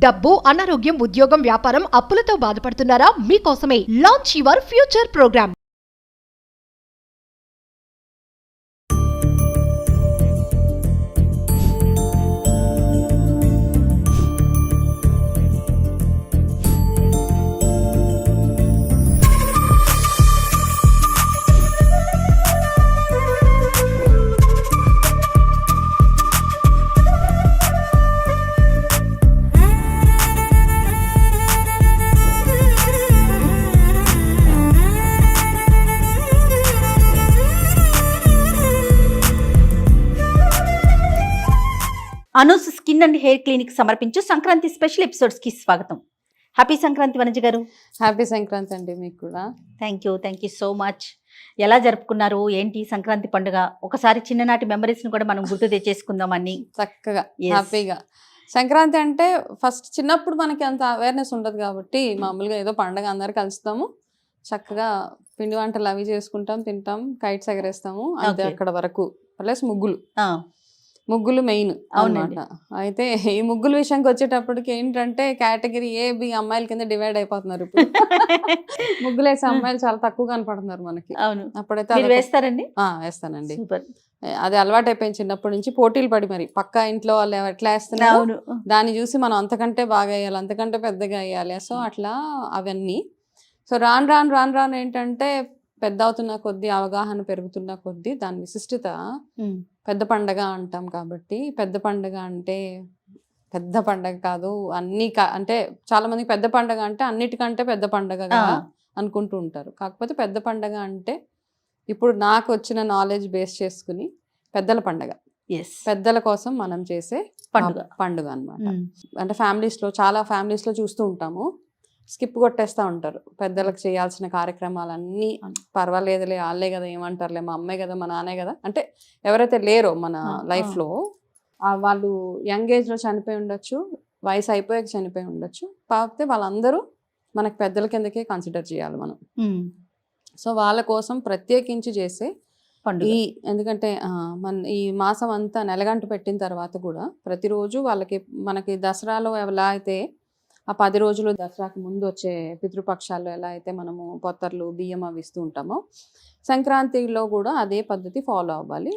డబ్బు, అనారోగ్యం, ఉద్యోగం, వ్యాపారం, అప్పులతో బాధపడుతున్నారా? మీకోసమే launch your future program. Anu's skin and hair clinic సమర్పించు సంక్రాంతి స్పెషల్ ఎపిసోడ్స్ కి స్వాగతం. హ్యాపీ సంక్రాంతి వనజ గారు. హ్యాపీ సంక్రాంతి అండి మీకు కూడా. Thank you so much. ఎలా జరుపుకున్నారు ఏంటి సంక్రాంతి పండుగ? ఒకసారి చిన్ననాటి మెమరీస్ ని కూడా మనం గుర్తు తెచ్చేసుకుందాం అన్ని చక్కగా హ్యాపీగా. సంక్రాంతి అంటే ఫస్ట్ చిన్నప్పుడు మనకి అంత అవేర్నెస్ ఉండదు కాబట్టి మామూలుగా ఏదో పండగ అందరు కలుస్తాము, చక్కగా పిండి వంటలు అవి చేసుకుంటాం, తింటాం, కైట్స్ ఎగరేస్తాము, అంతే అక్కడ వరకు. ప్లస్ ముగ్గులు మెయిన్ అన్నమాట. అయితే ఈ ముగ్గుల విషయానికి వచ్చేటప్పటికి ఏంటంటే కేటగిరీ ఏ బి అమ్మాయిల కింద డివైడ్ అయిపోతున్నారు ఇప్పుడు. ముగ్గులు వేసే అమ్మాయిలు చాలా తక్కువ కనపడుతున్నారు మనకి. అప్పుడైతే వేస్తారండి? వేస్తానండి. అది అలవాటు అయిపోయింది చిన్నప్పటి నుంచి. పోటీలు పడి మరి పక్క ఇంట్లో వాళ్ళు ఎట్లా వేస్తున్నారు దాన్ని చూసి మనం అంతకంటే బాగా వేయాలి, అంతకంటే పెద్దగా వేయాలి. సో అట్లా అవన్నీ. సో రాను ఏంటంటే పెద్ద అవుతున్న కొద్దీ, అవగాహన పెరుగుతున్న కొద్దీ దాని విశిష్టత పెద్ద పండగ అంటాం కాబట్టి. పెద్ద పండగ అంటే పెద్ద పండగ కాదు, అన్ని అంటే చాలా మందికి పెద్ద పండగ అంటే అన్నిటికంటే పెద్ద పండగగా అనుకుంటూ ఉంటారు. కాకపోతే పెద్ద పండగ అంటే ఇప్పుడు నాకు వచ్చిన నాలెడ్జ్ బేస్ చేసుకుని పెద్దల పండగ, పెద్దల కోసం మనం చేసే పండుగ అన్నమాట. అంటే చాలా ఫ్యామిలీస్లో చూస్తూ ఉంటాము, స్కిప్ కొట్టేస్తూ ఉంటారు పెద్దలకు చేయాల్సిన కార్యక్రమాలన్నీ. పర్వాలేదులే, వాళ్ళే కదా, ఏమంటారులే, మా అమ్మే కదా, మా నాన్నే కదా, అంటే ఎవరైతే లేరో మన లైఫ్లో వాళ్ళు యంగ్ ఏజ్లో చనిపోయి ఉండొచ్చు, వయసు అయిపోయాక చనిపోయి ఉండొచ్చు, కాకపోతే వాళ్ళందరూ మనకు పెద్దల కిందకే కన్సిడర్ చేయాలి మనం. సో వాళ్ళ కోసం ప్రత్యేకించి చేసే ఎందుకంటే ఈ మాసం అంతా నెలగంట పెట్టిన తర్వాత కూడా ప్రతిరోజు మనకి దసరాలో ఎలా అయితే ఆ 10 రోజులు, దసరాకు ముందు వచ్చే పితృపక్షాల్లో ఎలా అయితే మనము పొత్తర్లు, బియ్యం అవి ఇస్తూ ఉంటామో, సంక్రాంతిలో కూడా అదే పద్ధతి ఫాలో అవ్వాలి.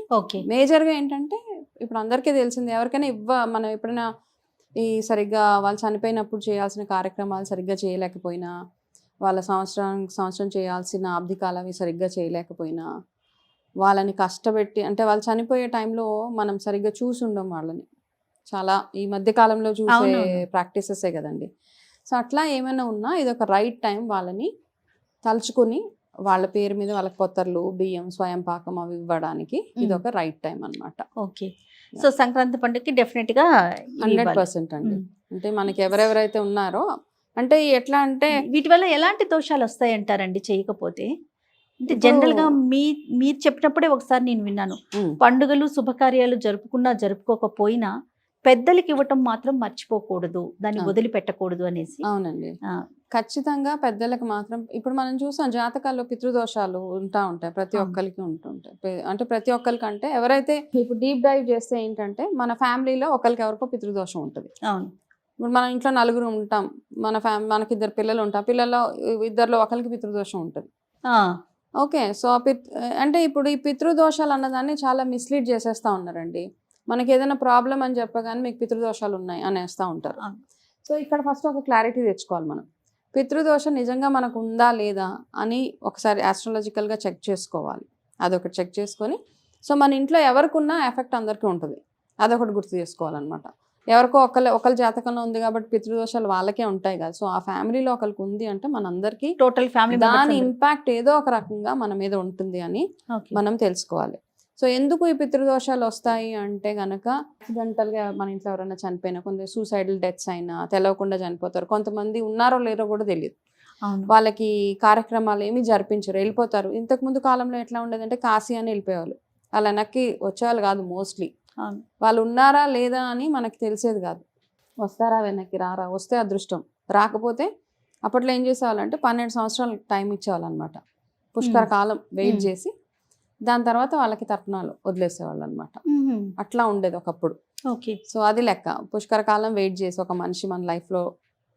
మేజర్గా ఏంటంటే ఇప్పుడు అందరికీ తెలిసింది, ఎవరికైనా మనం ఎప్పుడైనా సరిగ్గా వాళ్ళు చనిపోయినప్పుడు చేయాల్సిన కార్యక్రమాలు సరిగ్గా చేయలేకపోయినా, వాళ్ళ సంవత్సరం చేయాల్సిన ఆబ్దికాలు అవి సరిగ్గా చేయలేకపోయినా, వాళ్ళని కష్టపెట్టి, అంటే వాళ్ళు చనిపోయే టైంలో మనం సరిగ్గా చూసి ఉండం వాళ్ళని. చాలా ఈ మధ్య కాలంలో చూసే ప్రాక్టీసెసే కదండి. సో అట్లా ఏమైనా ఉన్నా ఇది ఒక రైట్ టైం వాళ్ళని తలుచుకుని వాళ్ళ పేరు మీద వాళ్ళకి పొత్తర్లు, బియ్యం, స్వయం పాకం అవి ఇవ్వడానికి ఇది ఒక రైట్ టైం అన్నమాట. ఓకే. సో సంక్రాంతి పండుగకి డెఫినెట్ గా 100% అండి. అంటే మనకి ఎవరెవరైతే ఉన్నారో, అంటే ఎట్లా అంటే వీటి వల్ల ఎలాంటి దోషాలు వస్తాయంటారండి చేయకపోతే? అంటే జనరల్ గా మీరు చెప్పినప్పుడే ఒకసారి నేను విన్నాను, పండుగలు శుభకార్యాలు జరుపుకోకపోయినా పెద్దలకి ఇవ్వటం మాత్రం మర్చిపోకూడదు, దాన్ని వదిలిపెట్టకూడదు అనేసి. అవునండి, ఖచ్చితంగా పెద్దలకు మాత్రం. ఇప్పుడు మనం చూసాం జాతకాల్లో పితృదోషాలు ఉంటాయి, ప్రతి ఒక్కరికి ఉంటుంటాయి. అంటే ప్రతి ఒక్కరికంటే ఎవరైతే ఇప్పుడు డీప్ డైవ్ చేస్తే ఏంటంటే మన ఫ్యామిలీలో ఒకరికి ఎవరికో పితృదోషం ఉంటుంది. అవును. ఇప్పుడు మన ఇంట్లో నలుగురు ఉంటాం, మనకి 2 పిల్లలు ఉంటాం, పిల్లల్లో 2లో ఒకరికి పితృదోషం ఉంటుంది. ఓకే. సో అంటే ఇప్పుడు ఈ పితృదోషాలు అన్నదాన్ని చాలా మిస్లీడ్ చేసేస్తా ఉన్నారండి. మనకి ఏదైనా ప్రాబ్లం అని చెప్పగానే మీకు పితృదోషాలు ఉన్నాయి అనేస్తూ ఉంటారు. సో ఇక్కడ ఫస్ట్ ఒక క్లారిటీ తెచ్చుకోవాలి మనం. పితృదోషం నిజంగా మనకు ఉందా లేదా అని ఒకసారి ఆస్ట్రాలజికల్గా చెక్ చేసుకోవాలి. అదొకటి చెక్ చేసుకొని, సో మన ఇంట్లో ఎవరికున్నా ఎఫెక్ట్ అందరికీ ఉంటుంది, అదొకటి గుర్తు చేసుకోవాలన్నమాట. ఎవరికో ఒకళ్ళ జాతకంలో ఉంది కాబట్టి పితృదోషాలు వాళ్ళకే ఉంటాయి కదా. సో ఆ ఫ్యామిలీలో ఒకరికి ఉంది అంటే మనందరికీ టోటల్ ఫ్యామిలీ దాని ఇంపాక్ట్ ఏదో ఒక రకంగా మన మీద ఉంటుంది అని మనం తెలుసుకోవాలి. సో ఎందుకు ఈ పితృదోషాలు వస్తాయి అంటే కనుక యాక్సిడెంటల్గా మన ఇంట్లో ఎవరైనా చనిపోయినా, కొందరు సూసైడల్ డెత్స్ అయినా తెలవకుండా చనిపోతారు, కొంతమంది ఉన్నారో లేరో కూడా తెలియదు, వాళ్ళకి కార్యక్రమాలు ఏమీ జరిపించరు, వెళ్ళిపోతారు. ఇంతకుముందు కాలంలో ఎట్లా ఉండేదంటే కాశీ అని వెళ్ళిపోయేవాళ్ళు, వాళ్ళ వెనక్కి వచ్చేవాళ్ళు కాదు మోస్ట్లీ. వాళ్ళు ఉన్నారా లేదా అని మనకి తెలిసేది కాదు. వస్తారా వెనక్కి, రారా, వస్తే అదృష్టం, రాకపోతే అప్పట్లో ఏం చేసేవాళ్ళంటే 12 సంవత్సరాలు టైం ఇచ్చేవాళ్ళు అనమాట. పుష్కర కాలం వెయిట్ చేసి దాని తర్వాత వాళ్ళకి తర్పణాలు వదిలేసేవాళ్ళు అనమాట. అట్లా ఉండేది ఒకప్పుడు. ఓకే. సో అది లెక్క. పుష్కర కాలం వెయిట్ చేసి ఒక మనిషి మన లైఫ్లో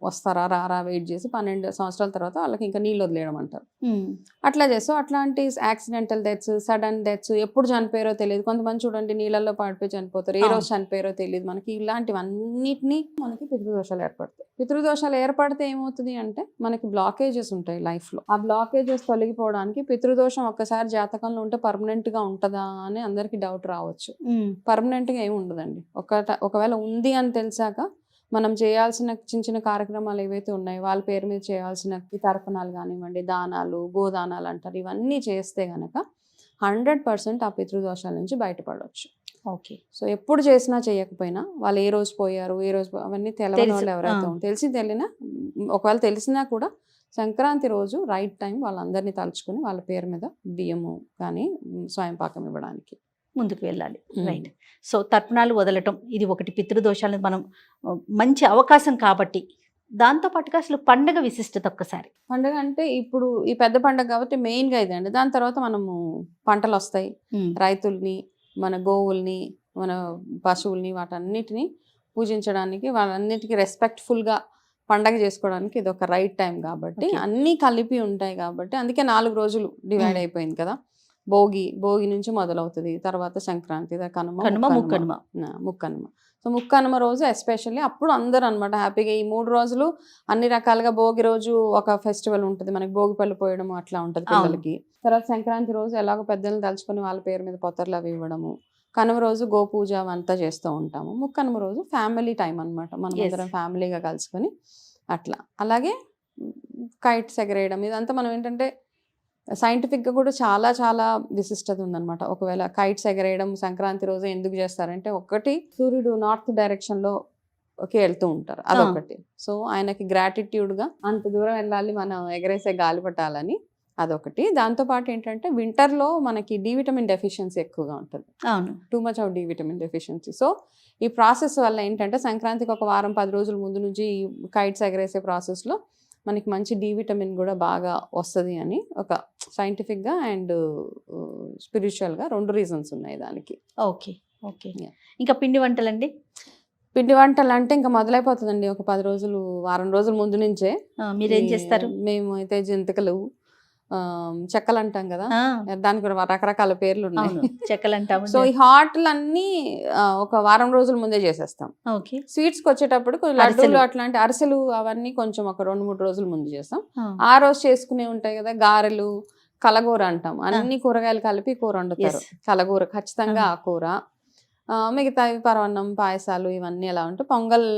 వస్తారా రారా వెయిట్ చేసి 12 సంవత్సరాల తర్వాత వాళ్ళకి ఇంకా నీళ్ళు వదిలేయడం అంటారు. అట్లా చేస్తాం. అట్లాంటి యాక్సిడెంటల్ డెత్స్, సడన్ డెత్స్, ఎప్పుడు చనిపోయారో తెలియదు. కొంతమంది చూడండి నీళ్ళల్లో పడిపోయి చనిపోతారు, ఏ రోజు చనిపోయారో తెలియదు. మనకి ఇలాంటివన్నిటినీ మనకి పితృదోషాలు ఏర్పడతాయి. పితృదోషాలు ఏర్పడితే ఏమవుతుంది అంటే మనకి బ్లాకేజెస్ ఉంటాయి లైఫ్లో. ఆ బ్లాకేజెస్ తొలగిపోవడానికి పితృదోషం ఒక్కసారి జాతకంలో ఉంటే పర్మనెంట్గా ఉంటుందా అని అందరికీ డౌట్ రావచ్చు. పర్మనెంట్గా ఏమి ఉండదండి. ఒకవేళ ఉంది అని తెలిసాక మనం చేయాల్సిన చిన్న చిన్న కార్యక్రమాలు ఏవైతే ఉన్నాయో వాళ్ళ పేరు మీద చేయాల్సిన తర్పణాలు కానివ్వండి, దానాలు, గోదానాలు అంటారు, ఇవన్నీ చేస్తే గనక 100% ఆ పితృదోషాల నుంచి బయటపడవచ్చు. ఓకే. సో ఎప్పుడు చేసినా చేయకపోయినా వాళ్ళు ఏ రోజు పోయారు, ఏ రోజు అవన్నీ తెలియని వాళ్ళు ఎవరైతే తెలిసి తెలియనా, ఒకవేళ తెలిసినా కూడా సంక్రాంతి రోజు రైట్ టైం వాళ్ళందరినీ తలుచుకుని వాళ్ళ పేరు మీద బియ్యము కానీ స్వయం పాకం ఇవ్వడానికి ముందుకు వెళ్ళాలి. రైట్. సో తర్పణాలు వదలటం ఇది ఒకటి, పితృదోషాలను మనం మంచి అవకాశం కాబట్టి. దాంతోపాటుగా అసలు పండగ విశిష్టత ఒక్కసారి. పండగ అంటే ఇప్పుడు ఈ పెద్ద పండగ కాబట్టి మెయిన్గా ఇదండి. దాని తర్వాత మనము పంటలు వస్తాయి, రైతుల్ని, మన గోవుల్ని, మన పశువుల్ని, వాటన్నిటిని పూజించడానికి, వాళ్ళన్నిటికీ రెస్పెక్ట్ఫుల్గా పండగ చేసుకోవడానికి ఇది ఒక రైట్ టైం కాబట్టి అన్నీ కలిపి ఉంటాయి కాబట్టి అందుకే 4 రోజులు డివైడ్ అయిపోయింది కదా. భోగి నుంచి మొదలవుతుంది, తర్వాత సంక్రాంతి, కనుమ, ముక్కనుమ. సో ముక్కనుమ రోజు ఎస్పెషల్లీ అప్పుడు అందరూ అనమాట హ్యాపీగా ఈ 3 రోజులు అన్ని రకాలుగా. భోగి రోజు ఒక ఫెస్టివల్ ఉంటుంది మనకి, భోగి పళ్ళు పోయడం అట్లా ఉంటుంది పిల్లలకి. తర్వాత సంక్రాంతి రోజు ఎలాగో పెద్దలను తలుచుకొని వాళ్ళ పేరు మీద పొత్తర్లు అవి ఇవ్వడము. కనుమ రోజు గోపూజ అవంతా చేస్తూ ఉంటాము. ముక్కనుమ రోజు ఫ్యామిలీ టైం అనమాట, మనం అందరం ఫ్యామిలీగా కలుసుకొని అట్లా. అలాగే కైట్స్ ఎగరేయడం, ఇదంతా మనం ఏంటంటే సైంటిఫిక్గా కూడా చాలా చాలా విశిష్టత ఉందన్నమాట. ఒకవేళ కైట్స్ ఎగరేయడం సంక్రాంతి రోజు ఎందుకు చేస్తారంటే, ఒకటి సూర్యుడు నార్త్ డైరెక్షన్లో వెళ్తూ ఉంటారు, అదొకటి. సో ఆయనకి గ్రాటిట్యూడ్గా అంత దూరం వెళ్ళాలి మనం ఎగరేసే గాలి పట్టాలని, అదొకటి. దాంతోపాటు ఏంటంటే వింటర్లో మనకి డి విటమిన్ డెఫిషియన్సీ ఎక్కువగా ఉంటుంది. అవును, too much of D vitamin deficiency. So ఈ ప్రాసెస్ వల్ల ఏంటంటే సంక్రాంతికి ఒక వారం 10 రోజుల ముందు నుంచి ఈ కైట్స్ ఎగరేసే ప్రాసెస్లో మనకి మంచి డి విటమిన్ కూడా బాగా వస్తుంది అని ఒక సైంటిఫిక్గా అండ్ స్పిరిచువల్గా 2 రీజన్స్ ఉన్నాయి దానికి. ఓకే. ఓకే. ఇంకా పిండి వంటలండి? పిండి వంటలు అంటే ఇంకా మొదలైపోతుందండి ఒక 10 రోజులు, వారం రోజుల ముందు నుంచే. మీరేం చేస్తారు? మేము అయితే జంతికలు, చెక్కలు అంటాం కదా, దానికి కూడా రకరకాల పేర్లు ఉన్నాయి, చెక్కలు అంటాము. సో ఈ హాట్లన్నీ ఒక వారం రోజుల ముందే చేసేస్తాం. స్వీట్స్కి వచ్చేటప్పుడు లడ్డూలు అట్లాంటి అరిసెలు అవన్నీ కొంచెం ఒక 2-3 రోజుల ముందు చేస్తాం. ఆ రోజు చేసుకునే ఉంటాయి కదా, గారెలు, కలగూర అంటాం, అన్ని కూరగాయలు కలిపి కూర వండుతారు. కలగూర ఖచ్చితంగా, ఆ కూర, మిగతావి పరవన్నం, పాయసాలు ఇవన్నీ ఎలా ఉంటాయి. పొంగల్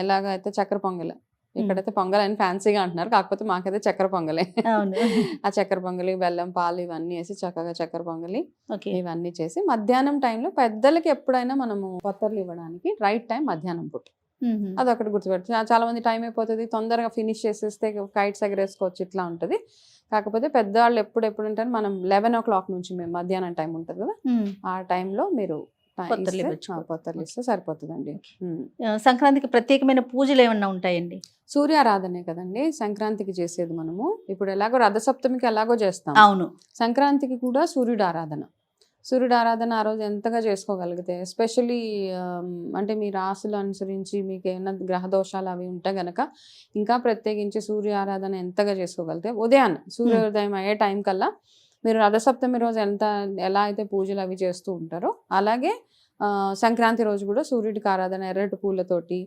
ఎలాగైతే చక్కెర పొంగల్, ఇక్కడైతే పొంగల్ అని ఫ్యాన్సీగా అంటున్నారు, కాకపోతే మాకైతే చక్కెర పొంగలే. ఆ చక్కెర పొంగలి, బెల్లం, పాలు ఇవన్నీ వేసి చక్కగా చక్కెర పొంగలి ఇవన్నీ చేసి మధ్యాహ్నం టైంలో పెద్దలకి ఎప్పుడైనా మనము పొత్తర్లు ఇవ్వడానికి రైట్ టైం మధ్యాహ్నం పూట. అదొకటి గుర్తుపెట్టి, చాలా మంది టైం అయిపోతుంది తొందరగా ఫినిష్ చేసేస్తే కైట్స్ ఎగరేసుకోవచ్చు ఇట్లా ఉంటుంది. కాకపోతే పెద్దవాళ్ళు ఎప్పుడు ఉంటారు, మనం 11 o'clock నుంచి మేము మధ్యాహ్నం టైం ఉంటుంది కదా, ఆ టైంలో మీరు పొత్తర్లు ఇస్తే సరిపోతుందండి. సంక్రాంతికి ప్రత్యేకమైన పూజలు ఏమన్నా ఉంటాయండి? సూర్యారాధనే కదండి సంక్రాంతికి చేసేది. మనము ఇప్పుడు ఎలాగో రథసప్తమికి ఎలాగో చేస్తాం, అవును, సంక్రాంతికి కూడా సూర్యుడు ఆరాధన. సూర్యుడు ఆరాధన ఆ రోజు ఎంతగా చేసుకోగలిగితే, ఎస్పెషల్లీ అంటే మీ రాశులు అనుసరించి మీకు ఏమైనా గ్రహ దోషాలు అవి ఉంటే గనక ఇంకా ప్రత్యేకించి సూర్య ఆరాధన ఎంతగా చేసుకోగలిగితే, ఉదయాన్నే సూర్యోదయం అయ్యే టైం కల్లా మీరు రథసప్తమి రోజు ఎలా అయితే పూజలు అవి చేస్తూ ఉంటారో అలాగే సంక్రాంతి రోజు కూడా సూర్యుడికి ఆరాధన ఎర్రటి పూలతోటి,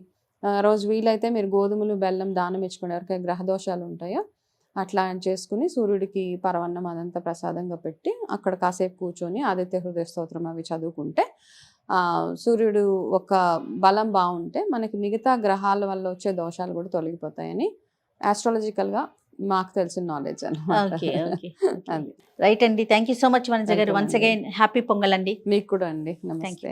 రోజు వీలైతే మీరు గోధుమలు, బెల్లం దానం ఇచ్చుకునే ఎవరికైనా గ్రహ దోషాలు ఉంటాయో అట్లా చేసుకుని సూర్యుడికి పరవన్నం అదంతా ప్రసాదంగా పెట్టి అక్కడ కాసేపు కూర్చొని ఆదిత్య హృదయ స్తోత్రం అవి చదువుకుంటే సూర్యుడు ఒక బలం బాగుంటే మనకి మిగతా గ్రహాల వల్ల వచ్చే దోషాలు కూడా తొలగిపోతాయని ఆస్ట్రాలజికల్గా మాకు తెలిసిన నాలెడ్జ్ అన్నమాట. రైట్ అండి, thank you so much Vanaja గారు. వన్స్ అగైన్ హ్యాపీ పొంగల్ అండి. మీకు కూడా అండి, నమస్తే.